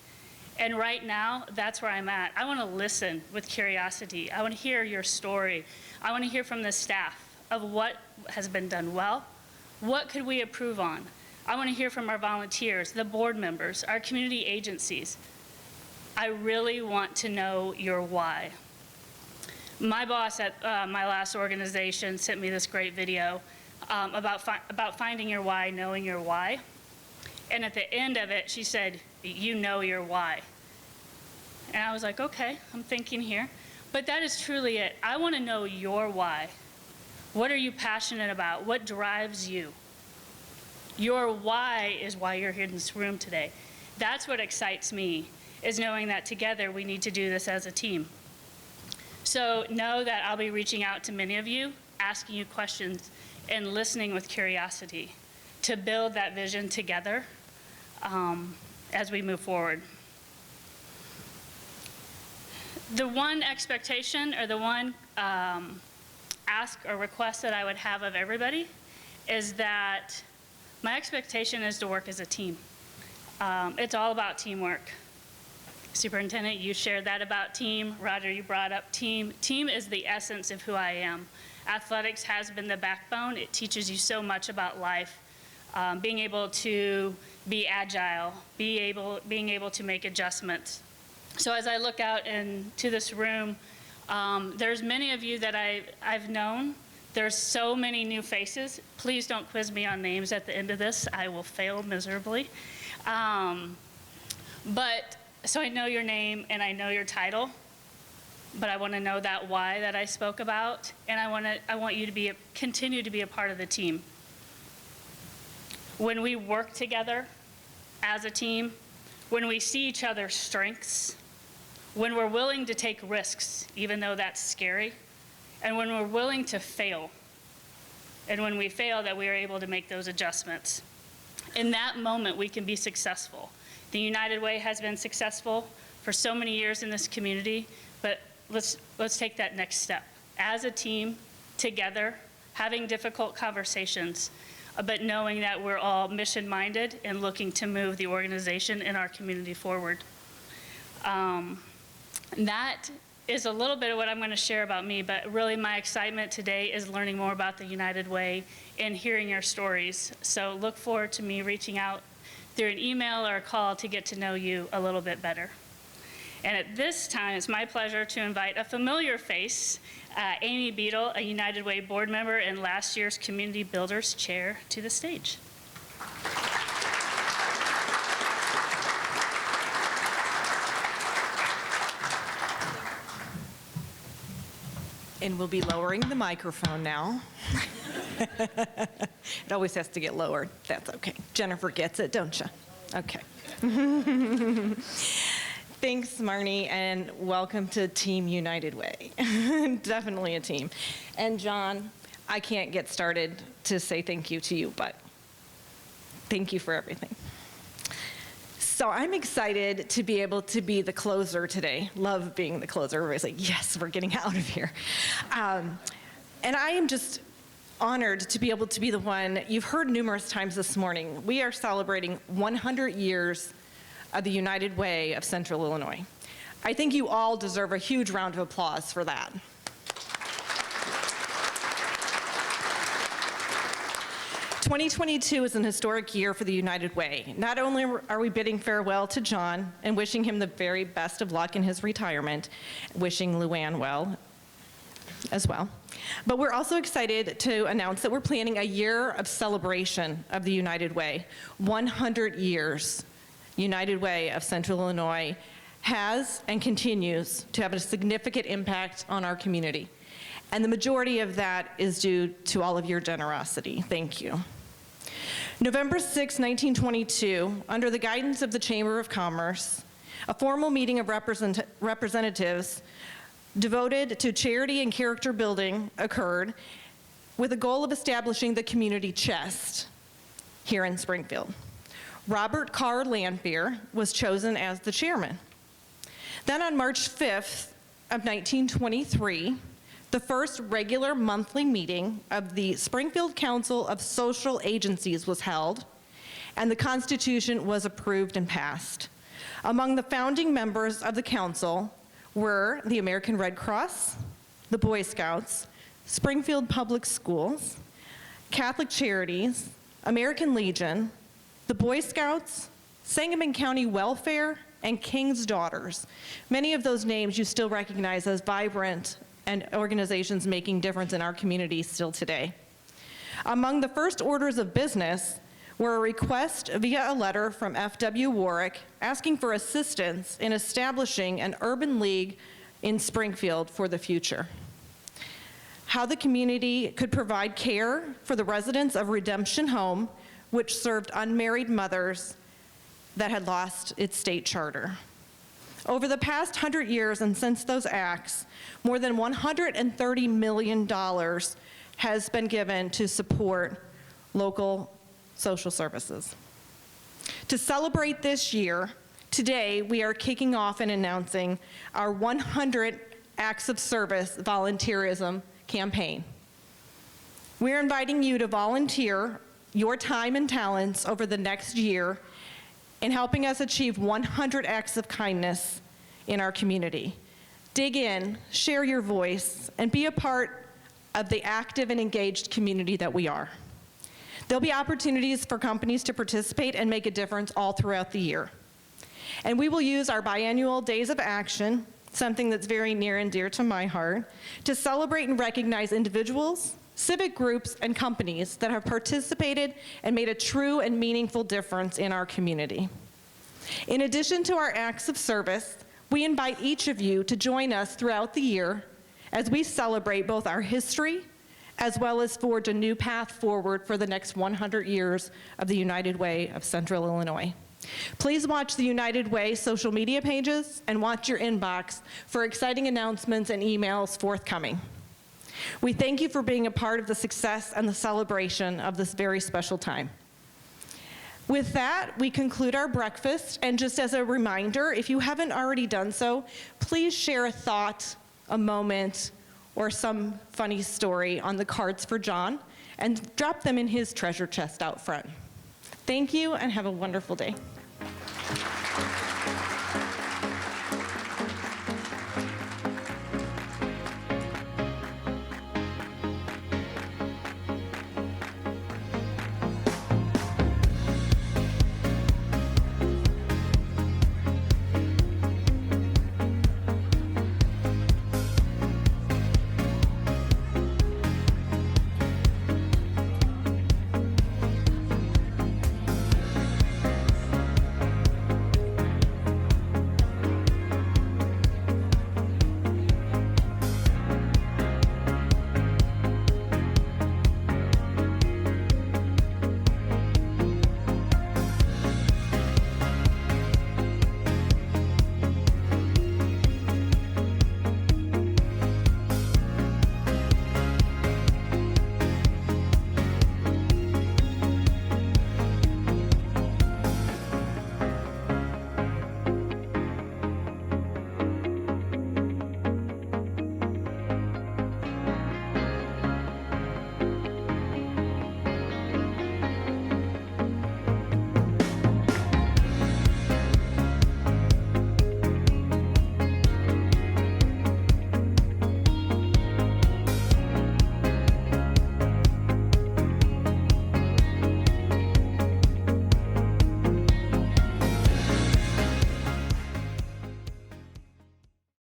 And right now, that's where I'm at. I want to listen with curiosity. I want to hear your story. I want to hear from the staff of what has been done well, What could we improve on? I want to hear from our volunteers, the board members, our community agencies. I really want to know your why. My boss at my last organization sent me this great video about finding your why, knowing your why. And at the end of it, she said, you know your why. And I was like, okay, I'm thinking here. But that is truly it. I want to know your why. What are you passionate about? What drives you? Your why is why you're here in this room today. That's what excites me, is knowing that together we need to do this as a team. So know that I'll be reaching out to many of you, asking you questions, and listening with curiosity to build that vision together as we move forward. The one expectation or the one ask or request that I would have of everybody is that my expectation is to work as a team. It's all about teamwork. Superintendent, you shared that about team. Roger, you brought up team. Team is the essence of who I am. Athletics has been the backbone. It teaches you so much about life. Being able to be agile, being able to make adjustments. So as I look out into this room, there's many of you that I've known. There's so many new faces. Please don't quiz me on names at the end of this. I will fail miserably. So I know your name and I know your title, but I want to know that why that I spoke about, and I want you to continue to be a part of the team. When we work together as a team, when we see each other's strengths, when we're willing to take risks, even though that's scary, and when we're willing to fail, and when we fail, that we are able to make those adjustments. In that moment, we can be successful. The United Way has been successful for so many years in this community, but let's take that next step. As a team, together, having difficult conversations, but knowing that we're all mission-minded and looking to move the organization and our community forward. That is a little bit of what I'm going to share about me, but really my excitement today is learning more about the United Way and hearing your stories. So look forward to me reaching out through an email or a call to get to know you a little bit better. And at this time, it's my pleasure to invite a familiar face, Amy Beadle, a United Way board member and last year's Community Builders Chair, to the stage. And we'll be lowering the microphone now. It always has to get lowered. That's okay. Jennifer gets it, don't you? Okay. Thanks, Marnie, and welcome to Team United Way. Definitely a team. And John, I can't get started to say thank you to you, but thank you for everything. So I'm excited to be able to be the closer today. Love being the closer. Everybody's like, yes, we're getting out of here. And I am just honored to be able to be the one. You've heard numerous times this morning, we are celebrating 100 years of the United Way of Central Illinois. I think you all deserve a huge round of applause for that. "2022 is an historic year for the United Way. Not only are we bidding farewell to John and wishing him the very best of luck in his retirement, wishing Luann well as well, but we're also excited to announce that we're planning a year of celebration of the United Way. 100 years, United Way of Central Illinois has and continues to have a significant impact on our community. And the majority of that is due to all of your generosity. Thank you. November 6, 1922, under the guidance of the Chamber of Commerce, a formal meeting of representatives devoted to charity and character building occurred with the goal of establishing the community chest here in Springfield. Robert Carr Lanphier was chosen as the chairman. Then on March 5th of 1923, the first regular monthly meeting of the Springfield Council of Social Agencies was held, and the Constitution was approved and passed. Among the founding members of the council were the American Red Cross, the Boy Scouts, Springfield Public Schools, Catholic Charities, American Legion, the Boy Scouts, Sangamon County Welfare, and King's Daughters. Many of those names you still recognize as vibrant and organizations making difference in our community still today. Among the first orders of business were a request via a letter from F.W. Warwick asking for assistance in establishing an urban league in Springfield for the future. How the community could provide care for the residents of Redemption Home, which served unmarried mothers that had lost its state charter. Over the past 100 years and since those acts, more than $130 million has been given to support local social services. To celebrate this year, today we are kicking off and announcing our 100 Acts of Service volunteerism campaign. We're inviting you to volunteer your time and talents over the next year in helping us achieve 100 acts of kindness in our community. Dig in, share your voice, and be a part of the active and engaged community that we are. There'll be opportunities for companies to participate and make a difference all throughout the year. And we will use our biannual Days of Action, something that's very near and dear to my heart, to celebrate and recognize individuals, civic groups, and companies that have participated and made a true and meaningful difference in our community. In addition to our acts of service, we invite each of you to join us throughout the year as we celebrate both our history as well as forge a new path forward for the next 100 years of the United Way of Central Illinois. Please watch the United Way social media pages and watch your inbox for exciting announcements and emails forthcoming. We thank you for being a part of the success and the celebration of this very special time. With that, we conclude our breakfast, and just as a reminder, if you haven't already done so, please share a thought, a moment, or some funny story on the cards for John, and drop them in his treasure chest out front. Thank you, and have a wonderful day.